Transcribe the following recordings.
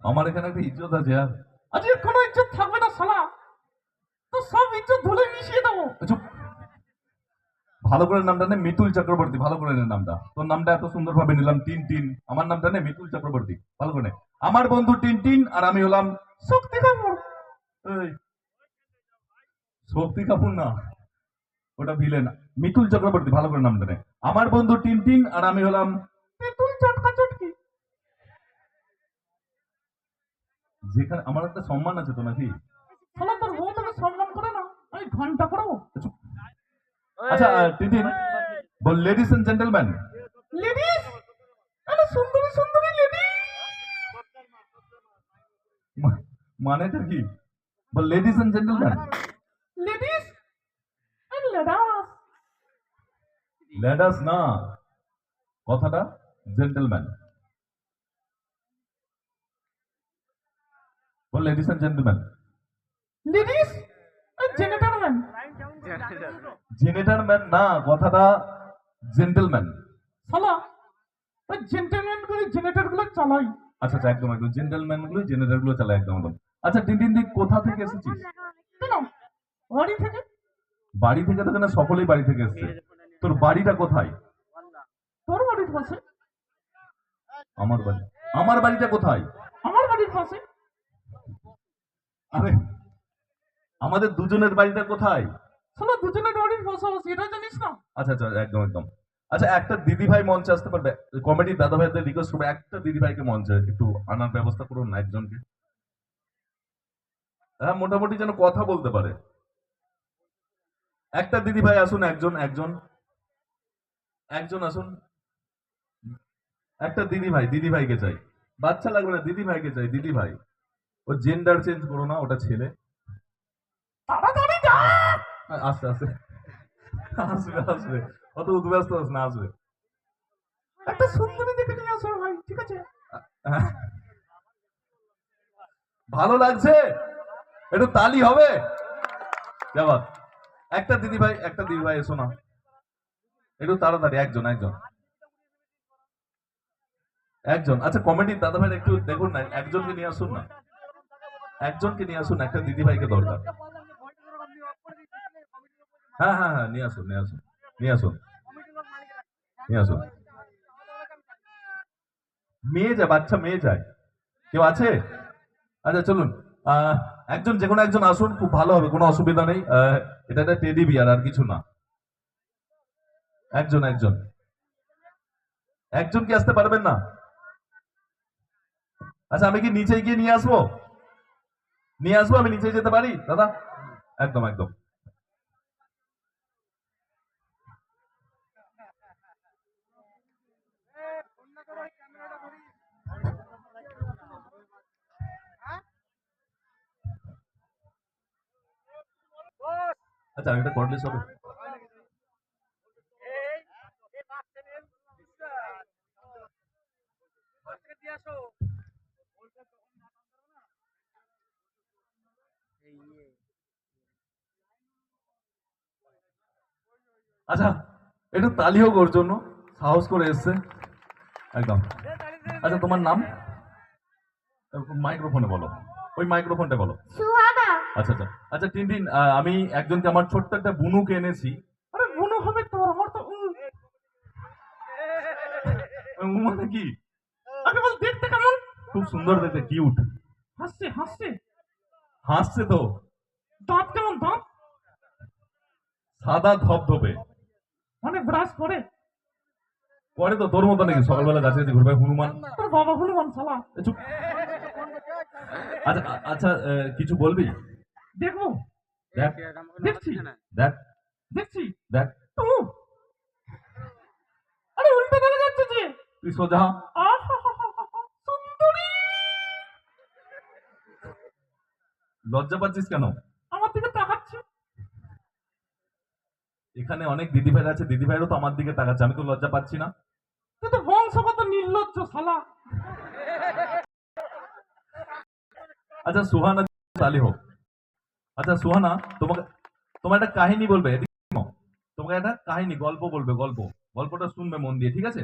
আমার এখানে একটা ইজ্জত আছে আর আজকে কোনো ইজ্জত থাকবে না শালা, তো সব ইজ্জত ধুলে মিশিয়ে দেবো। চুপ। ভালো করে নামটা নে মিতুল চক্রবর্তী, ভালো করে নে নামটা। তোর নামটা এত সুন্দর ভাবে নিলাম, টিন টিন। আমার নামটা নে মিতুল চক্রবর্তী, ভালো করে নে। আমার বন্ধু টিন টিন আর আমি হলাম শক্তি কাপুর। এই, শক্তি কাপুর না, ওটা ভিলেন। মিতুল চক্রবর্তী, ভালো করে নামটা নে। আমার বন্ধু টিন টিন আর আমি হলাম তেঁতুল চটকা চটকি। যেখানে আমার একটা সম্মান আছে তো নাকি। শালা তোর বউ তোকে সম্মান করে না, আমি ঘন্টা পড়াবো। চুপ। আচ্ছা টিন টিন বল, লেডিস এন্ড জেন্টলম্যান। লেডিস, আরে সুন্দরী সুন্দরী লেডি। মানেটা কি? বল ladies and gentleman. Ladies and লেডাস। লেডাস না, কথাটা জেন্টলম্যান। বল ladies and gentleman. Ladies and জেনেটারম্যান। জেনেটার ম্যান না, কথাটা জেন্টলম্যান। শালা ওই জেন্টেলম্যান গুলো জেনেটার গুলো চালাই। আচ্ছা আচ্ছা, একদম একদম জেন্টলম্যান গুলো জেনারেল গুলো চালায়, একদম একদম। আচ্ছা টিনটিন তুই কোথা থেকে এসেছিস? কেন বাড়ি থেকে? বাড়ি থেকে তো না, সকলেই বাড়ি থেকে এসছে। তোর বাড়িটা কোথায়? তোর বাড়ির পাশে। আমার বাড়ি। আমার বাড়িটা কোথায়? আমার বাড়ির পাশে। আরে আমাদের দুজনের বাড়িটা কোথায়? শালা দুজনের বাড়ির পাশাপাশি, এটা জানিস না? আচ্ছা আচ্ছা, একদম একদম। আচ্ছা একটা দিদি ভাই মঞ্চে আসতে পারবে? কমেডি দাদা ভাইদের রিকোয়েস্ট করবো, একটা দিদি ভাইকে মঞ্চে একটু আনার ব্যবস্থা করুন না, একজনকে। হ্যাঁ, মোটামুটি যেন কথা বলতে পারে। একটা দিদি ভাই আসুন, একজন একজন একজন আসুন। একটা দিদি ভাই, দিদি ভাইকে চাই। বাচ্চা লাগবে না, দিদি ভাইকে চাই, দিদি ভাই। ও জেন্ডার চেঞ্জ করো না, ওটা ছেলে। তাড়াতাড়ি যা। আস্তে আস্তে, আসবে আসবে, অত উদ্ব্যস্ত হস না, আসবে। একটা সুন্দরী দেখে নিয়ে আসো ভাই, ঠিক আছে? হ্যাঁ, ভালো লাগছে, একটু তালি হবে। যাবার একটা দিদি ভাই, একটা দিদি ভাই এসো না, একটু তাড়াতাড়ি, একজন একজন একজন। আচ্ছা কমেডি দাদা ভাই একটু দেখুন না, একজনকে নিয়ে আসুন না, একজনকে নিয়ে আসুন, একটা দিদি ভাইকে দরকার। হ্যাঁ হ্যাঁ হ্যাঁ, নিয়ে আসুন নিয়ে আসুন নিয়ে আসুন নিয়ে আসুন। মেয়ে যায়, বাচ্চা মেয়ে যায়, কেউ আছে? আচ্ছা চলুন, আহ একজন, যে কোনো একজন আসুন, খুব ভালো হবে, কোনো অসুবিধা নেই। এটা একটা টেডি বিয়ার, আর কিছু না। একজন একজন একজন কি আসতে পারবেন না? আচ্ছা আমি কি নিচে গিয়ে নিয়ে আসবো? নিয়ে আসবো, আমি নিচে যেতে পারি দাদা? একদম একদম। আচ্ছা এটা কর্ডলেস হবে। আচ্ছা একটু তালি হোক ওর জন্য, সাহস করে এসছে, একদম। আচ্ছা তোমার নাম? মাইক্রোফোনে বলো, ওই মাইক্রোফোনটা বলো। সুহানা। আচ্ছা আচ্ছা আচ্ছা টিনটিন, আমি একজনকে, আমার ছোট্ট একটা বুনুকে এনেছি। আরে বুনো হবে তোর, আমার তো মানে কি? আগে বল দেখতে কেমন? খুব সুন্দর দেখতে, কিউট। হাসছে হাসছে। হাসছে তো। দাঁত কেমন দাঁত? সাদা ধবধবে। মানে ব্রাশ করে? পরে তো তোর মতো নাকি সকালবেলা গাছে গাছে ঘুরবে হনুমান। তোর বাবা হনুমান শালা। চুপ। আচ্ছা আচ্ছা, কিছু বলবি? দেখবো। দেখ দেখছি দেখ দেখছি। দেখ। তো আরে উল্টো চলে যাচ্ছে যে। তুই সোজা হ। আহাহাহাহা, সুন্দরী। লজ্জা পাচ্ছিস কেন? আমার দিকে তাকাচ্ছে। এখানে অনেক দিদি ভাই আছে, দিদি ভাইরও তো আমার দিকে তাকাচ্ছে, আমি তো লজ্জা পাচ্ছি না। তুই তো বংশগত নির্লজ্জ শালা। আচ্ছা সুহানা, তালি হোক। আচ্ছা সুহানা, তোমাকে, তোমার একটা কাহিনী বলবে, এদিকে শোনো। তোমাকে একটা কাহিনী, গল্প বলবে, গল্প। গল্পটা শুনবে মন দিয়ে, ঠিক আছে?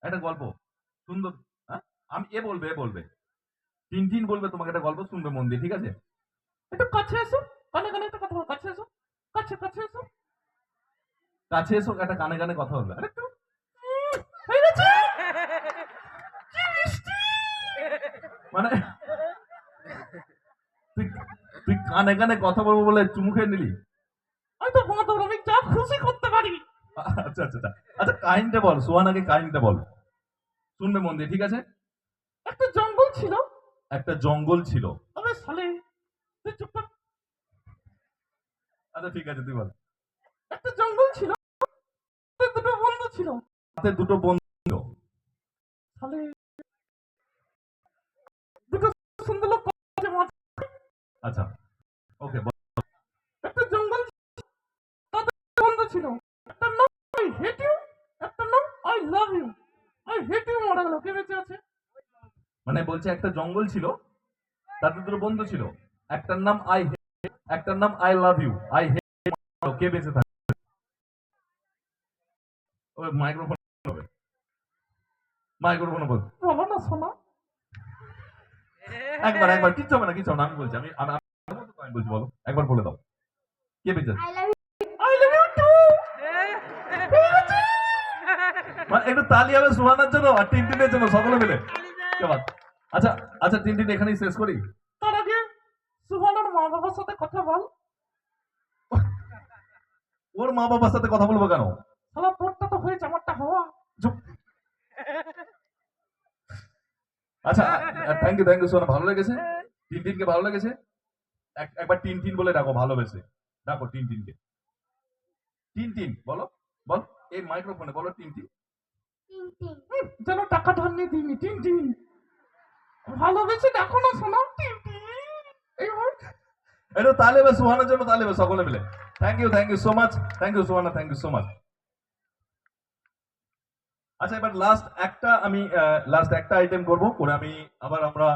একটা গল্প সুন্দর। হ্যাঁ, আমি এ বলবে, এ বলবে। টিনটিন বলবে, তোমাকে একটা গল্প শুনবে মন দিয়ে, ঠিক আছে? একটু কাছে এসো, কানে কানে একটা কথা বল, কাছে এসো, কাছে কাছে এসো, কাছে এসো, একটা কানে কানে কথা বলবে। আরে একটু হয়ে গেছে। কি মিষ্টি। মানে তুই তুই কানে কানে কথা বলবো বলে চুমু খেয়ে নিলি? আমি তো বাঁদর, আমি যা খুশি করতে পারি। আচ্ছা আচ্ছা আচ্ছা আচ্ছা, কাহিনীটা বল সুহানাকে, কাহিনীটা বল, শুনবে মন দিয়ে, ঠিক আছে? একটা জঙ্গল ছিল। একটা জঙ্গল ছিল। আবে শালে, তুই চুপ কর। আচ্ছা ঠিক আছে, তুই বল। একটা জঙ্গল ছিল, তাতে দুটো বন্ধু ছিল। হাতে দুটো বন্ধু ছিল। শালে, দুটো সুন্দর লোক আছে মাঝে। আচ্ছা ওকে, একটা জঙ্গল ছিল, তাতে দুটো বন্ধু ছিল। একটার নাম আই হেট ইউ, একটার নাম I love you. I hate you মারা গেল, কে বেঁচে আছে? মানে বলছে একটা জঙ্গল ছিল, তাতে দুটো বন্ধু ছিল, একটার নাম আই হেট, একটার নাম I love you. I hate, কে বেঁচে থাকে? ওই মাইক্রোফোন হবে, মাইক্রোফোন বল। বলো না শোনা। একবার একবার, কিচ্ছু হবে না, কিচ্ছু হবে না, আমি বলছি, আমি আমি আমি বলছি, বলো একবার বলে দাও, কে বেঁচে আছে? I love you too. মানে একটু তালি হবে সুহানার জন্য আর টিনটিনের জন্য, সকলে মিলে। কে বাত? আচ্ছা আচ্ছা, টিনটিন এখানেই শেষ করি। তার আগে সুহানার মা বাবার সাথে কথা বল। ওর মা বাবার সাথে কথা বলবো কেন? শালা তোরটা তো হয়েছে, আমারটা হওয়া। চুপ। আচ্ছা, থ্যাংক ইউ সোনা, ভালো লেগেছে? টিনটিনকে ভালো লেগেছে? একবার টিনটিন বলে ডাকো, ভালোবেসে ডাকো টিনটিনকে। টিনটিন বলো, বল, এই মাইক্রোফোনে বলো টিনটিন। যেন টাকা ধার নিয়ে দিইনি। টিন টিন, ভালোবেসে দেখো না শোনা। টিন টিন, এইবার একটু তালি হবে সুহানার জন্য, তালি হবে সকলে মিলে। Thank you so much, thank you Suhana, thank you so much. আচ্ছা এবার লাস্ট একটা আইটেম করব, করে আমি আবার আমরা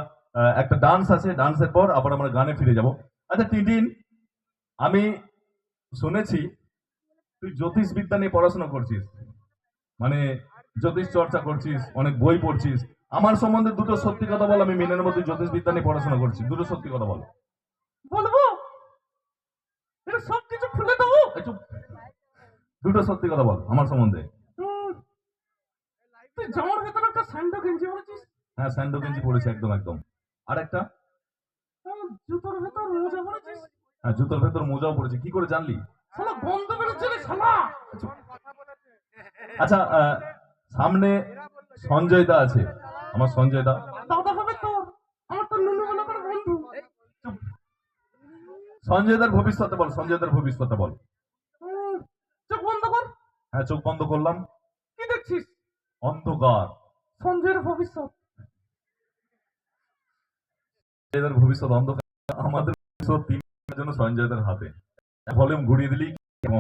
একটা ডান্স আছে, ডান্সের পর আবার আমরা গানে ফিরে যাব। আচ্ছা টিনটিন, আমি শুনেছি তুই জ্যোতিষ বিদ্যা নিয়ে পড়াশোনা করছিস, মানে জ্যোতিষ চর্চা করছিস, অনেক বই পড়ছিস। আমার সম্বন্ধে দুটো সত্যি কথা বল, আমি মেনে নেবো তুই জ্যোতিষ বিদ্যা নিয়ে পড়াশোনা করছিস, দুটো সত্যি কথা বল। বলবো, এটা সব কিছু খুলে দেবো। এই চুপ। দুটো সত্যি কথা বল আমার সম্বন্ধে। তুই জামার ভেতরে একটা স্যান্ডো গেঞ্জি পরেছিস। হ্যাঁ, স্যান্ডো গেঞ্জি পড়েছি, একদম একদম। আর একটা, জুতোর ভেতর মোজা পরেছিস। হ্যাঁ জুতোর ভেতর মোজাও পড়েছি, কি করে জানলি? শালা গন্ধ বেরোচ্ছে রে শালা। আচ্ছা সামনে সঞ্জয় দা আছে, আমার সঞ্জয় দা। দাদা হবে তোর, আমার তো নুনু বলে করে বন্ধু। সঞ্জয় দার ভবিষ্যৎটা বল, সঞ্জয় দার ভবিষ্যৎটা বল। চোখ বন্ধ কর। হ্যাঁ চোখ বন্ধ করলাম। কি দেখছিস? অন্ধকার। সঞ্জয়ের ভবিষ্যৎ। সঞ্জয় দার ভবিষ্যৎ অন্ধকার, আমাদের ভবিষ্যৎ তিনজনের জন্য সঞ্জয় দার হাতে। ভলিউম ঘুরিয়ে দিলেই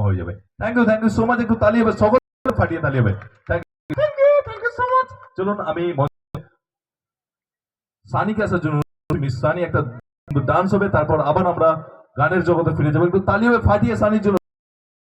হয়ে যাবে। থ্যাংক ইউ সো মাচ, একটু তালি হবে, সকলে ফাটিয়ে তালি হবে। Thank thank you so much. চলুন আমি সানিকে আসার জন্য, মিস সানি একটা ডান্স হবে, তারপর আবার আমরা গানের জগতে ফিরে যাবো। একটু তালি হবে ফাটিয়ে সানির জন্য।